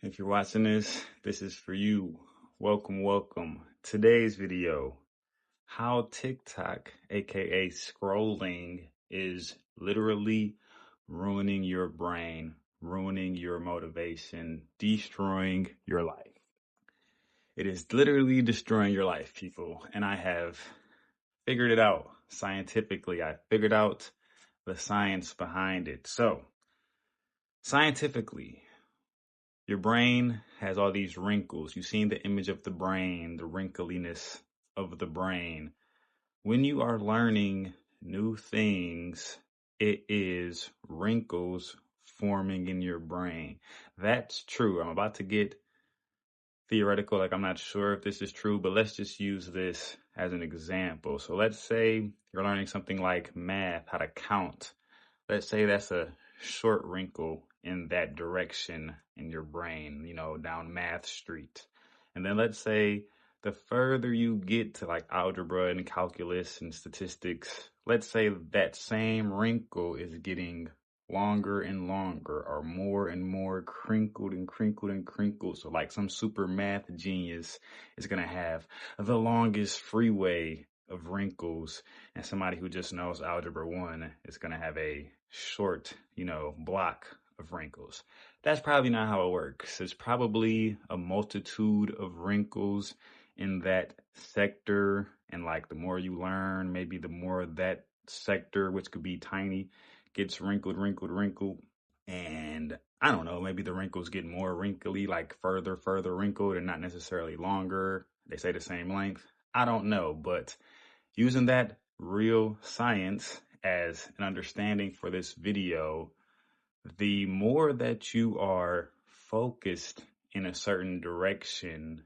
If you're watching this, this is for you. Welcome, welcome. Today's video, how TikTok, aka scrolling, is literally ruining your brain, ruining your motivation, destroying your life. It is literally destroying your life, people. And I have figured it out scientifically. I figured out the science behind it. So, scientifically, your brain has all these wrinkles. You've seen the image of the brain, the wrinkliness of the brain. When you are learning new things, it is wrinkles forming in your brain. That's true. I'm about to get theoretical, like I'm not sure if this is true, but let's just use this as an example. So let's say you're learning something like math, how to count. Let's say that's a short wrinkle in that direction in your brain, down math street. And then let's say the further you get to like algebra and calculus and statistics, let's say that same wrinkle is getting longer and longer, or more and more crinkled and crinkled and crinkled. So like some super math genius is going to have the longest freeway of wrinkles, and somebody who just knows algebra 1 is going to have a short, block of wrinkles. That's probably not how it works. It's probably a multitude of wrinkles in that sector, and like the more you learn, maybe the more that sector, which could be tiny, gets wrinkled, and I don't know, maybe the wrinkles get more wrinkly, like further wrinkled, and not necessarily longer. They say the same length. I don't know, but using that real science as an understanding for this video, the more that you are focused in a certain direction,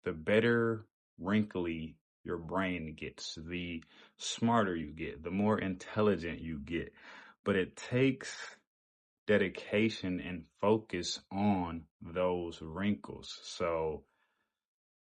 the better wrinkly your brain gets, the smarter you get, the more intelligent you get. But it takes dedication and focus on those wrinkles. So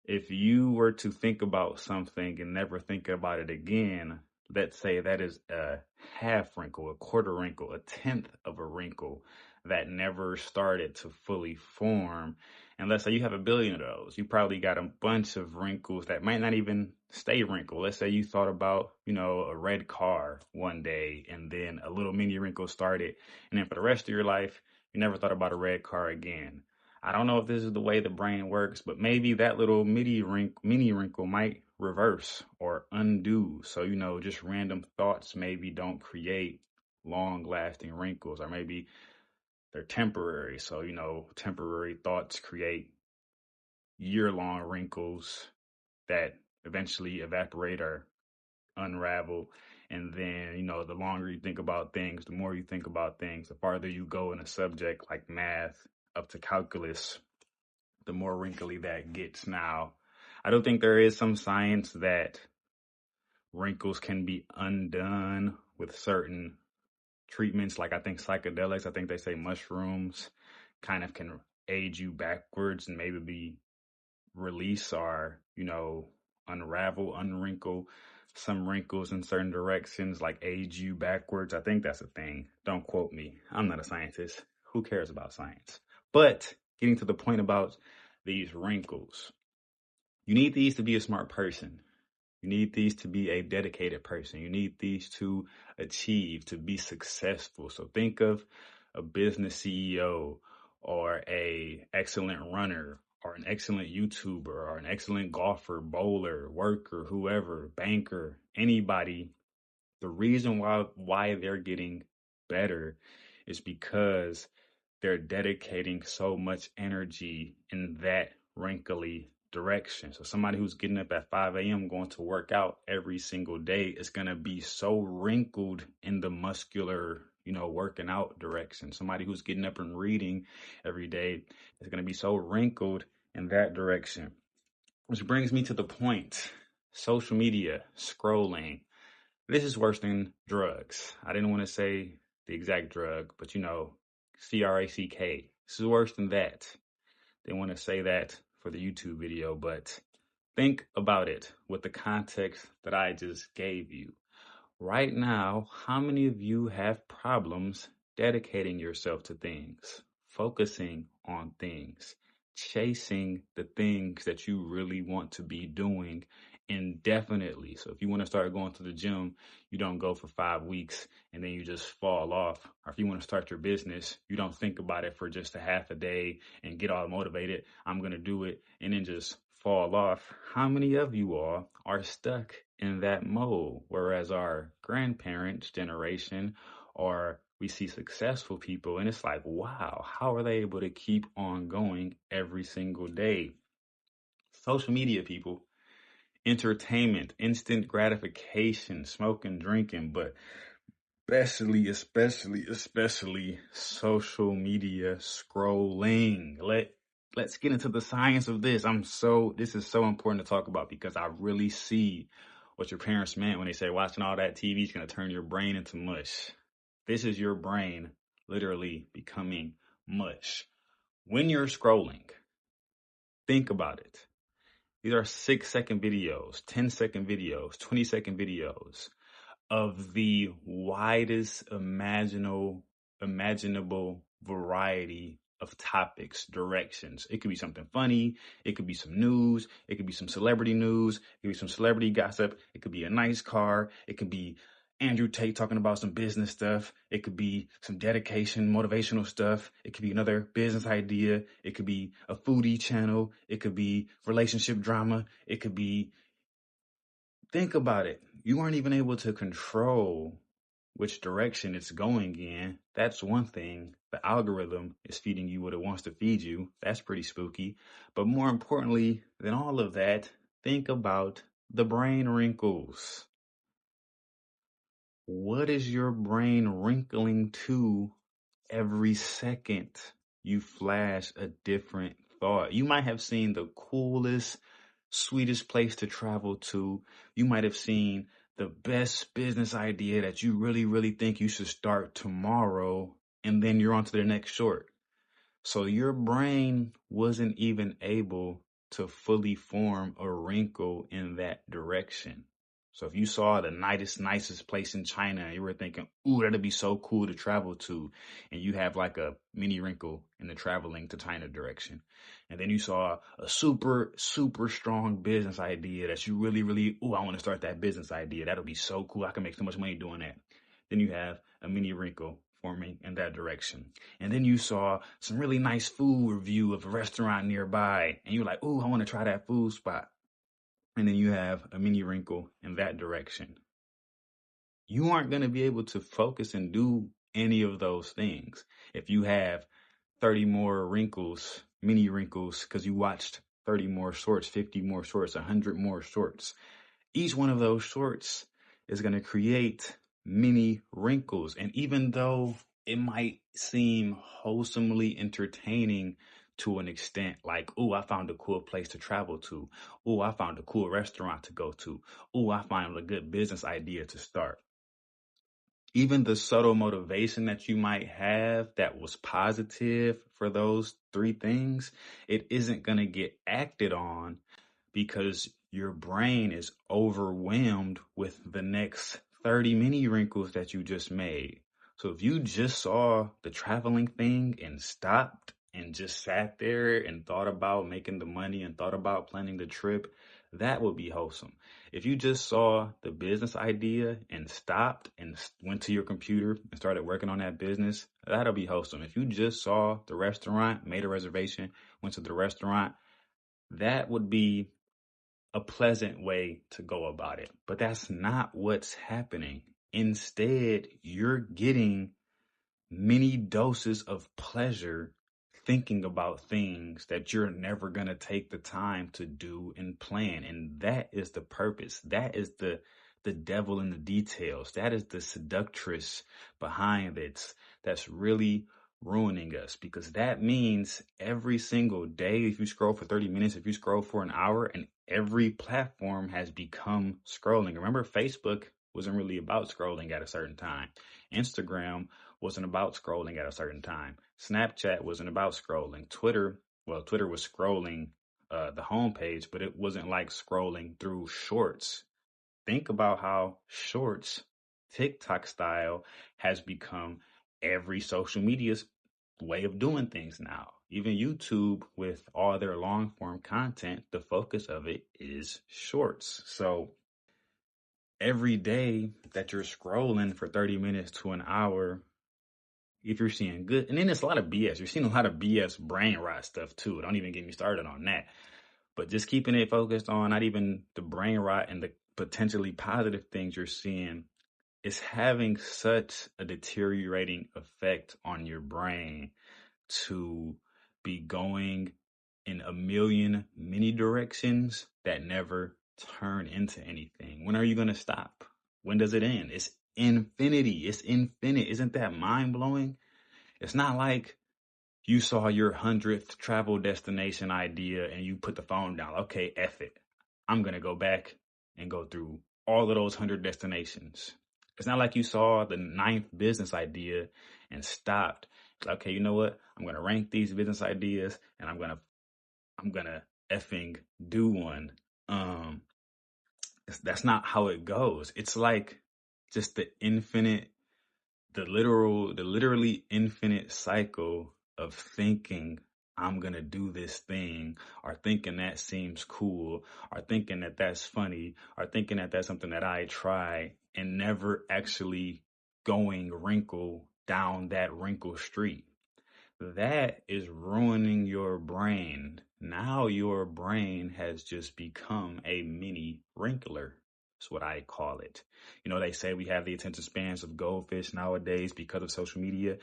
if you were to think about something and never think about it again, let's say that is a half wrinkle, a quarter wrinkle, a tenth of a wrinkle that never started to fully form. And let's say you have a billion of those. You probably got a bunch of wrinkles that might not even stay wrinkled. Let's say you thought about, a red car one day, and then a little mini wrinkle started. And then for the rest of your life, you never thought about a red car again. I don't know if this is the way the brain works, but maybe that little mini wrinkle might reverse or undo. So, just random thoughts maybe don't create long lasting wrinkles, or maybe they're temporary. So, temporary thoughts create year-long wrinkles that eventually evaporate or unravel. And then, the longer you think about things, the more you think about things, the farther you go in a subject like math up to calculus, the more wrinkly that gets. Now, I don't think there is some science that wrinkles can be undone with certain treatments. Like I think psychedelics, I think they say mushrooms kind of can age you backwards and maybe release or, unravel, unwrinkle some wrinkles in certain directions, like age you backwards. I think that's a thing. Don't quote me. I'm not a scientist. Who cares about science? But getting to the point about these wrinkles, you need these to be a smart person. You need these to be a dedicated person. You need these to achieve, to be successful. So think of a business CEO, or a excellent runner, or an excellent YouTuber, or an excellent golfer, bowler, worker, whoever, banker, anybody. The reason why they're getting better is because they're dedicating so much energy in that wrinkly direction. So somebody who's getting up at 5 a.m. going to work out every single day is going to be so wrinkled in the muscular, working out direction. Somebody who's getting up and reading every day is going to be so wrinkled in that direction. Which brings me to the point. Social media, scrolling. This is worse than drugs. I didn't want to say the exact drug, but crack. This is worse than that. They want to say that for the YouTube video, but think about it with the context that I just gave you. Right now, how many of you have problems dedicating yourself to things? focusing on things, chasing the things that you really want to be doing indefinitely. So if you want to start going to the gym, you don't go for 5 weeks and then you just fall off. Or if you want to start your business, you don't think about it for just a half a day and get all motivated. I'm going to do it and then just fall off. How many of you all are stuck in that mode? Whereas our grandparents' generation, or we see successful people and it's like, wow, how are they able to keep on going every single day? Social media people, entertainment, instant gratification, smoking, drinking, but especially social media scrolling. Let's get into the science of this. This is so important to talk about because I really see what your parents meant when they say watching all that TV is going to turn your brain into mush. This is your brain literally becoming mush. When you're scrolling, think about it. These are 6-second videos, 10-second videos, 20-second videos of the widest imaginable variety of topics, directions. It could be something funny. It could be some news. It could be some celebrity news. It could be some celebrity gossip. It could be a nice car. It could be Andrew Tate talking about some business stuff. It could be some dedication, motivational stuff. It could be another business idea. It could be a foodie channel. It could be relationship drama. It could be, think about it. You weren't even able to control which direction it's going in. That's one thing. The algorithm is feeding you what it wants to feed you. That's pretty spooky. But more importantly than all of that, think about the brain wrinkles. What is your brain wrinkling to every second you flash a different thought? You might have seen the coolest, sweetest place to travel to. You might have seen the best business idea that you really, really think you should start tomorrow, and then you're on to the next short. So your brain wasn't even able to fully form a wrinkle in that direction. So if you saw the nicest place in China and you were thinking, ooh, that'd be so cool to travel to, and you have like a mini wrinkle in the traveling to China direction. And then you saw a super strong business idea that you really, really, ooh, I want to start that business idea. That'll be so cool. I can make so much money doing that. Then you have a mini wrinkle forming in that direction. And then you saw some really nice food review of a restaurant nearby, and you're like, ooh, I want to try that food spot. And then you have a mini wrinkle in that direction. You aren't going to be able to focus and do any of those things if you have 30 more wrinkles, mini wrinkles, because you watched 30 more shorts, 50 more shorts, 100 more shorts. Each one of those shorts is going to create many wrinkles. And even though it might seem wholesomely entertaining to an extent, like, oh, I found a cool place to travel to. Oh, I found a cool restaurant to go to. Oh, I found a good business idea to start. Even the subtle motivation that you might have that was positive for those three things, it isn't going to get acted on because your brain is overwhelmed with the next 30 mini wrinkles that you just made. So if you just saw the traveling thing and stopped and just sat there and thought about making the money and thought about planning the trip, that would be wholesome. If you just saw the business idea and stopped and went to your computer and started working on that business, that'll be wholesome. If you just saw the restaurant, made a reservation, went to the restaurant, that would be a pleasant way to go about it. But that's not what's happening. Instead, you're getting many doses of pleasure thinking about things that you're never going to take the time to do and plan. And that is the purpose. That is the devil in the details. That is the seductress behind it that's really ruining us, because that means every single day, if you scroll for 30 minutes, if you scroll for an hour, and every platform has become scrolling. Remember, Facebook wasn't really about scrolling at a certain time. Instagram wasn't about scrolling at a certain time. Snapchat wasn't about scrolling. Twitter was scrolling the homepage, but it wasn't like scrolling through shorts. Think about how shorts, TikTok style, has become every social media's way of doing things now. Even YouTube, with all their long form content, the focus of it is shorts. So every day that you're scrolling for 30 minutes to an hour, if you're seeing good, and then it's a lot of BS. You're seeing a lot of BS brain rot stuff too. Don't even get me started on that. But just keeping it focused on not even the brain rot and the potentially positive things you're seeing, is having such a deteriorating effect on your brain to be going in a million mini directions that never turn into anything. When are you going to stop? When does it end? It's infinity. It's infinite. Isn't that mind blowing? It's not like you saw your 100th travel destination idea and you put the phone down. Okay, F it. I'm going to go back and go through all of those 100 destinations. It's not like you saw the 9th business idea and stopped. It's like, okay, you know what? I'm going to rank these business ideas and I'm going to effing do one. That's not how it goes. It's like just the literally infinite cycle of thinking I'm going to do this thing, or thinking that seems cool, or thinking that that's funny, or thinking that that's something that I try, and never actually going wrinkle down that wrinkle street. That is ruining your brain. Now your brain has just become a mini wrinkler. That's what I call it. You know, they say we have the attention spans of goldfish nowadays because of social media.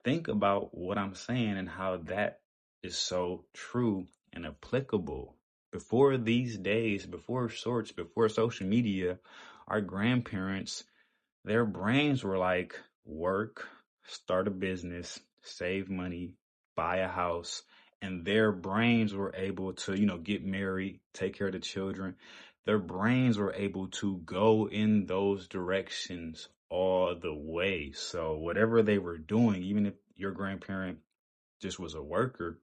Think about what I'm saying and how that is so true and applicable. Before these days, before shorts, before social media, our grandparents, their brains were like work, start a business, save money, buy a house, and their brains were able to, get married, take care of the children. Their brains were able to go in those directions all the way. So whatever they were doing, even if your grandparent just was a worker,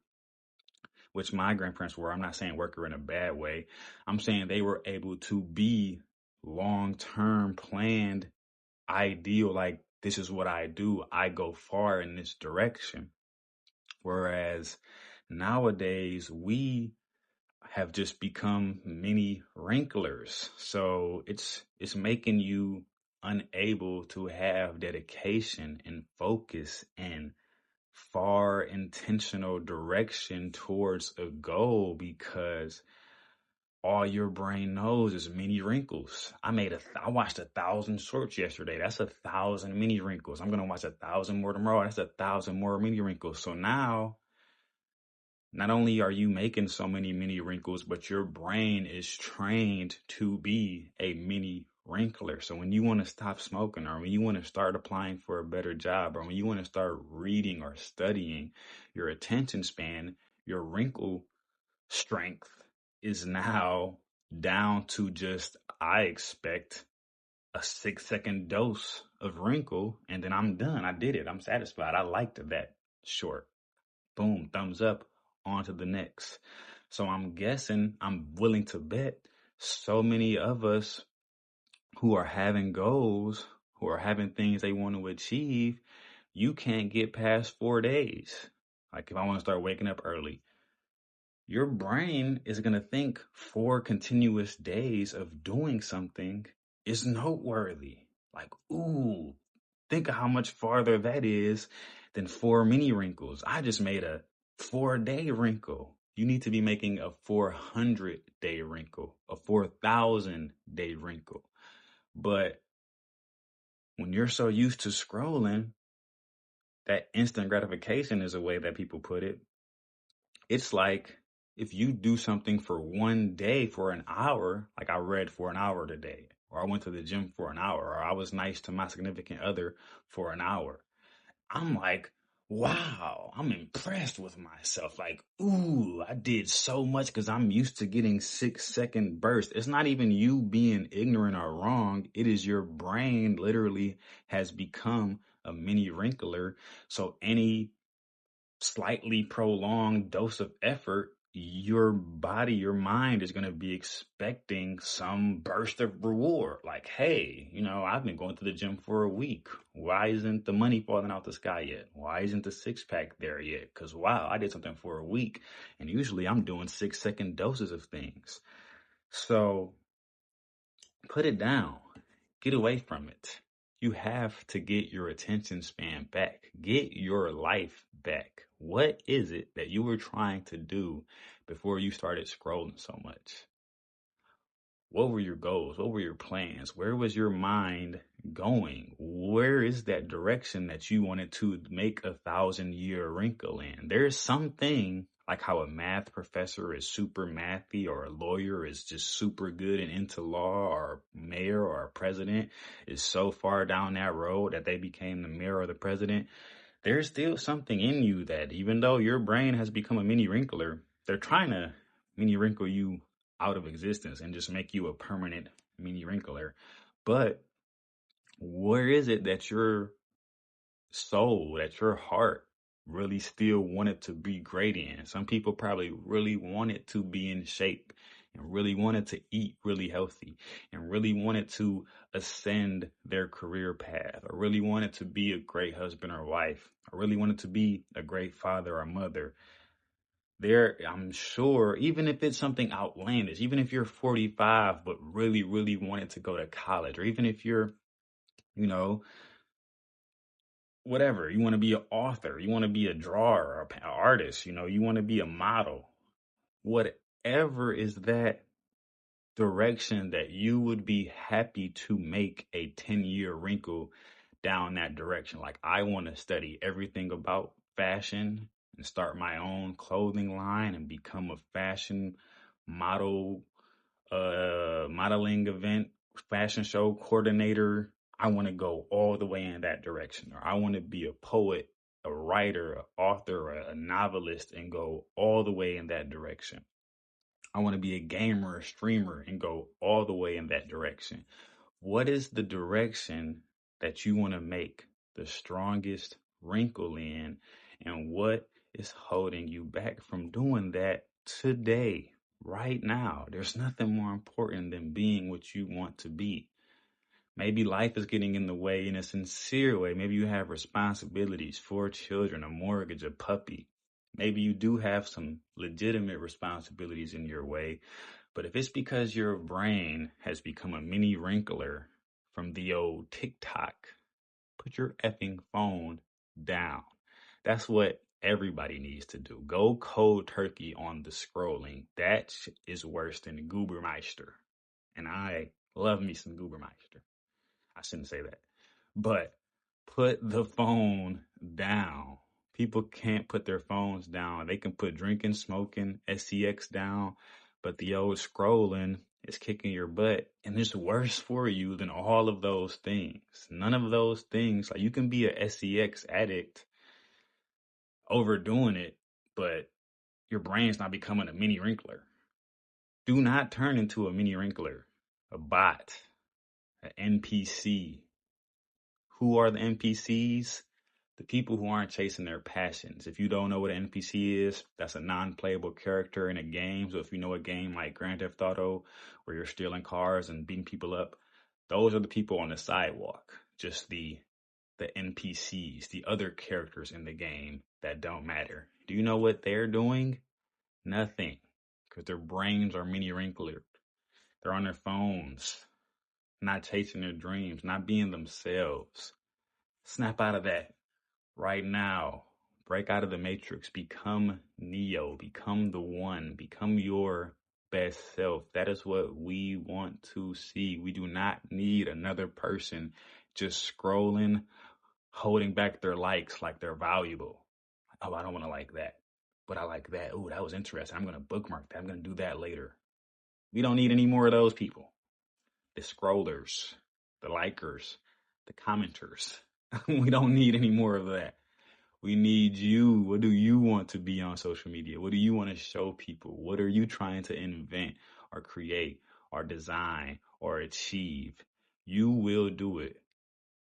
which my grandparents were, I'm not saying worker in a bad way. I'm saying they were able to be long-term planned, ideal, like this is what I do. I go far in this direction. Whereas nowadays we have just become mini wrinklers. So it's making you unable to have dedication and focus and far intentional direction towards a goal, because all your brain knows is mini wrinkles. I watched 1,000 shorts yesterday. That's 1,000 mini wrinkles. I'm going to watch 1,000 more tomorrow. That's 1,000 more mini wrinkles. So now, not only are you making so many mini wrinkles, but your brain is trained to be a mini wrinkler. So when you want to stop smoking, or when you want to start applying for a better job, or when you want to start reading or studying, your attention span, your wrinkle strength is now down to just, I expect a 6-second dose of wrinkle and then I'm done. I did it. I'm satisfied. I liked that short. Boom, thumbs up, on to the next. So I'm guessing, I'm willing to bet so many of us who are having goals, who are having things they want to achieve, you can't get past 4 days. Like if I want to start waking up early, your brain is going to think 4 continuous days of doing something is noteworthy. Like, ooh, think of how much farther that is than 4 mini wrinkles. I just made a 4-day wrinkle. You need to be making a 400-day wrinkle, a 4,000-day wrinkle. But when you're so used to scrolling, that instant gratification is a way that people put it. It's like, if you do something for 1 day for an hour, like I read for an hour today, or I went to the gym for an hour, or I was nice to my significant other for an hour, I'm like, wow, I'm impressed with myself. Like, ooh, I did so much, because I'm used to getting 6-second bursts. It's not even you being ignorant or wrong. It is your brain literally has become a mini wrinkler. So any slightly prolonged dose of effort your body, your mind is going to be expecting some burst of reward. Like, hey, I've been going to the gym for a week. Why isn't the money falling out the sky yet? Why isn't the six pack there yet? Because, wow, I did something for a week. And usually I'm doing 6-second doses of things. So put it down. Get away from it. You have to get your attention span back. Get your life back. What is it that you were trying to do before you started scrolling so much? What were your goals? What were your plans? Where was your mind going? Where is that direction that you wanted to make 1,000-year wrinkle in? There's something like how a math professor is super mathy, or a lawyer is just super good and into law, or a mayor or a president is so far down that road that they became the mayor or the president. There's still something in you that, even though your brain has become a mini wrinkler, they're trying to mini wrinkle you out of existence and just make you a permanent mini wrinkler. But where is it that your soul, that your heart really still wanted to be great in? Some people probably really wanted to be in shape and really wanted to eat really healthy and really wanted to ascend their career path, or really wanted to be a great husband or wife, or really wanted to be a great father or mother. I'm sure, even if it's something outlandish, even if you're 45 but really, really wanted to go to college, or even if you're, you know, whatever, you want to be an author, you want to be a drawer or an artist, you want to be a model, whatever is that direction that you would be happy to make a 10-year wrinkle down that direction. Like, I want to study everything about fashion and start my own clothing line and become a fashion model, modeling event, fashion show coordinator. I want to go all the way in that direction. Or I want to be a poet, a writer, an author, a novelist, and go all the way in that direction. I want to be a gamer, a streamer, and go all the way in that direction. What is the direction that you want to make the strongest wrinkle in? And what is holding you back from doing that today, right now? There's nothing more important than being what you want to be. Maybe life is getting in the way in a sincere way. Maybe you have responsibilities, 4 children, a mortgage, a puppy. Maybe you do have some legitimate responsibilities in your way. But if it's because your brain has become a mini wrinkler from the old TikTok, put your effing phone down. That's what everybody needs to do. Go cold turkey on the scrolling. That is worse than Goobermeister. And I love me some Goobermeister. I shouldn't say that. But put the phone down. People can't put their phones down. They can put drinking, smoking, SCX down, but the old scrolling is kicking your butt, and it's worse for you than all of those things. None of those things, like, you can be a SCX addict overdoing it, but your brain's not becoming a mini wrinkler. Do not turn into a mini wrinkler, a bot, an NPC. Who are the NPCs? The people who aren't chasing their passions. If you don't know what an NPC is, that's a non-playable character in a game. So if you know a game like Grand Theft Auto, where you're stealing cars and beating people up, those are the people on the sidewalk. Just the NPCs, the other characters in the game that don't matter. Do you know what they're doing? Nothing. Because their brains are mini wrinkler. They're on their phones, not chasing their dreams, not being themselves. Snap out of that right now. Break out of the matrix. Become Neo. Become the one. Become your best self. That is what we want to see. We do not need another person just scrolling, holding back their likes like they're valuable. Oh, I don't want to like that, but I like that. Oh, that was interesting. I'm going to bookmark that. I'm going to do that later. We don't need any more of those people. The scrollers, the likers, the commenters. We don't need any more of that. We need you. What do you want to be on social media? What do you want to show people? What are you trying to invent or create or design or achieve? You will do it.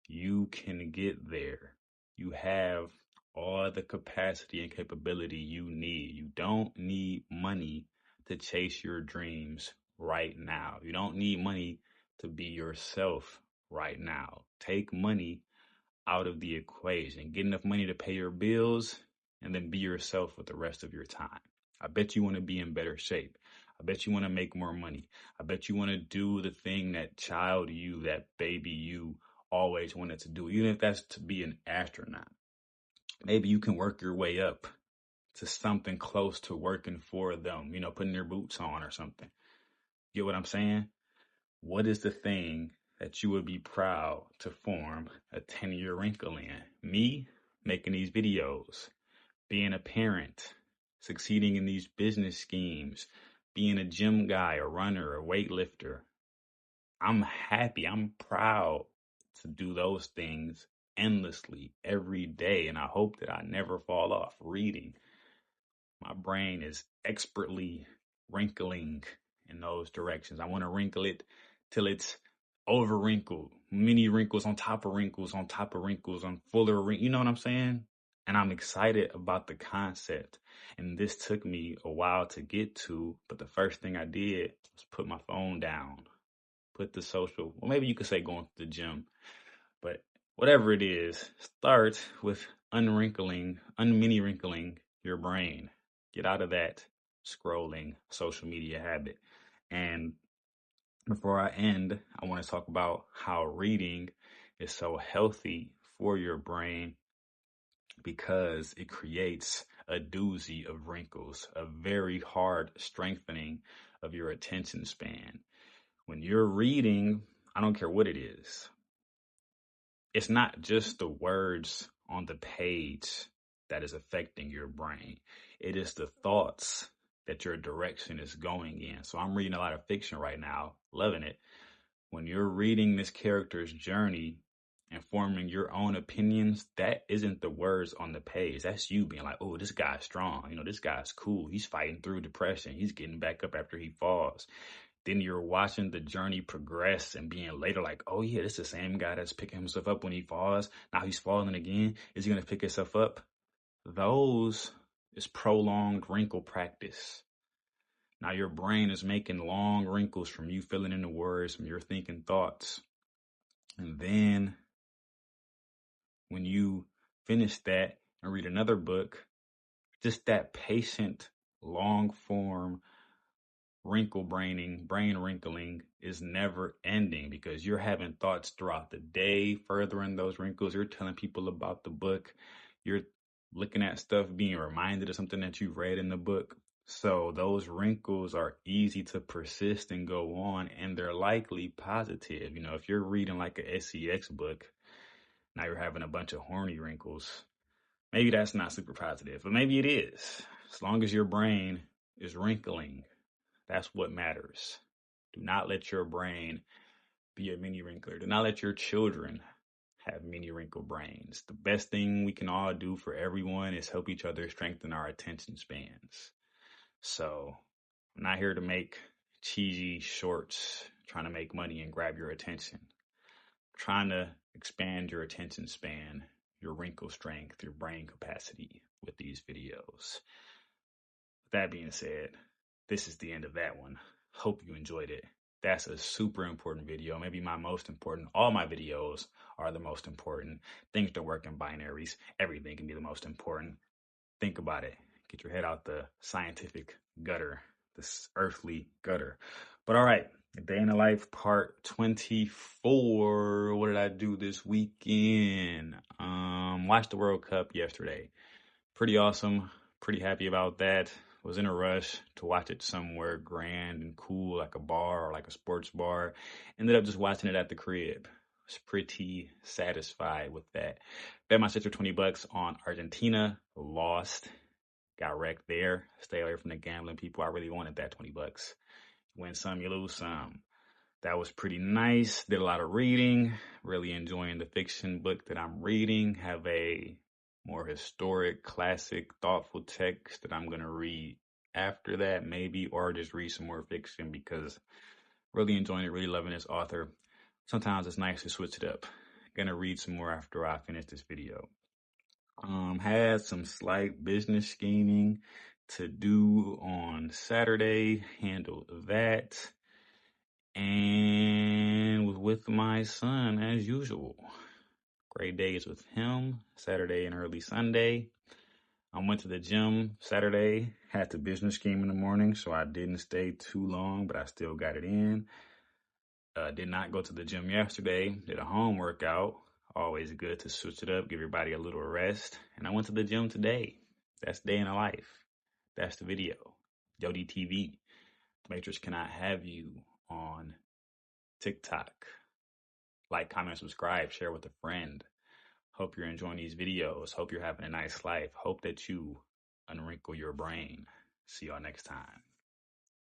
You can get there. You have all the capacity and capability you need. You don't need money to chase your dreams right now. You don't need money to be yourself right now. Take money out of the equation. Get enough money to pay your bills and then be yourself with the rest of your time. I bet you want to be in better shape. I bet you want to make more money. I bet you want to do the thing that child you, that baby you always wanted to do, even if that's to be an astronaut. Maybe you can work your way up to something close to working for them, putting their boots on or something. Get what I'm saying? What is the thing that you would be proud to form a 10-year wrinkle in? Me, making these videos, being a parent, succeeding in these business schemes, being a gym guy, a runner, a weightlifter. I'm happy. I'm proud to do those things endlessly every day. And I hope that I never fall off reading. My brain is expertly wrinkling in those directions. I want to wrinkle it till it's over wrinkled, many wrinkles on top of wrinkles on top of wrinkles on fuller wrinkles. You know what I'm saying? And I'm excited about the concept. And this took me a while to get to, but the first thing I did was put my phone down, put the social, well, maybe you could say going to the gym, but whatever it is, start with unmini wrinkling your brain. Get out of that scrolling social media habit. And before I end, I want to talk about how reading is so healthy for your brain because it creates a doozy of wrinkles, a very hard strengthening of your attention span. When you're reading, I don't care what it is, it's not just the words on the page that is affecting your brain. It is the thoughts that your direction is going in. So I'm reading a lot of fiction right now, loving it. When you're reading this character's journey and forming your own opinions, that isn't the words on the page. That's you being like, oh, this guy's strong. This guy's cool. He's fighting through depression. He's getting back up after he falls. Then you're watching the journey progress and being later like, oh yeah, this is the same guy that's picking himself up when he falls. Now he's falling again. Is he going to pick himself up? Those is prolonged wrinkle practice. Now your brain is making long wrinkles from you filling in the words, from your thinking thoughts. And then when you finish that and read another book, just that patient, long form brain wrinkling is never ending because you're having thoughts throughout the day, furthering those wrinkles. You're telling people about the book. You're looking at stuff, being reminded of something that you read in the book. So those wrinkles are easy to persist and go on, and they're likely positive. If you're reading like a SEX book, now you're having a bunch of horny wrinkles. Maybe that's not super positive, but maybe it is. As long as your brain is wrinkling, that's what matters. Do not let your brain be a mini wrinkler. Do not let your children have mini wrinkle brains. The best thing we can all do for everyone is help each other strengthen our attention spans. So I'm not here to make cheesy shorts trying to make money and grab your attention. I'm trying to expand your attention span, your wrinkle strength, your brain capacity with these videos. With that being said, this is the end of that one. Hope you enjoyed it. That's a super important video, maybe my most important. All my videos are the most important. Things don't work in binaries. Everything can be the most important. Think about it. Get your head out the scientific gutter, this earthly gutter. But all right, Day in the Life part 24. What did I do this weekend? Watched the World Cup yesterday. Pretty awesome. Pretty happy about that. Was in a rush to watch it somewhere grand and cool, like a bar or like a sports bar. Ended up just watching it at the crib. Was pretty satisfied with that. Bet my sister $20 on Argentina. Lost. Got wrecked there. Stay away from the gambling people. I really wanted that $20. Win some, you lose some. That was pretty nice. Did a lot of reading. Really enjoying the fiction book that I'm reading. Have a more historic, classic, thoughtful text that I'm going to read after that, maybe, or just read some more fiction because really enjoying it, really loving this author. Sometimes it's nice to switch it up. Going to read some more after I finish this video. Had some slight business scheming to do on Saturday, handled that, and was with my son as usual. Great days with him, Saturday and early Sunday. I went to the gym Saturday, had to business scheme in the morning, so I didn't stay too long, but I still got it in. Did not go to the gym yesterday, did a home workout. Always good to switch it up, give your body a little rest. And I went to the gym today. That's day in the life. That's the video. Yodi TV. The Matrix cannot have you on TikTok. Like, comment, subscribe, share with a friend. Hope you're enjoying these videos. Hope you're having a nice life. Hope that you unwrinkle your brain. See y'all next time.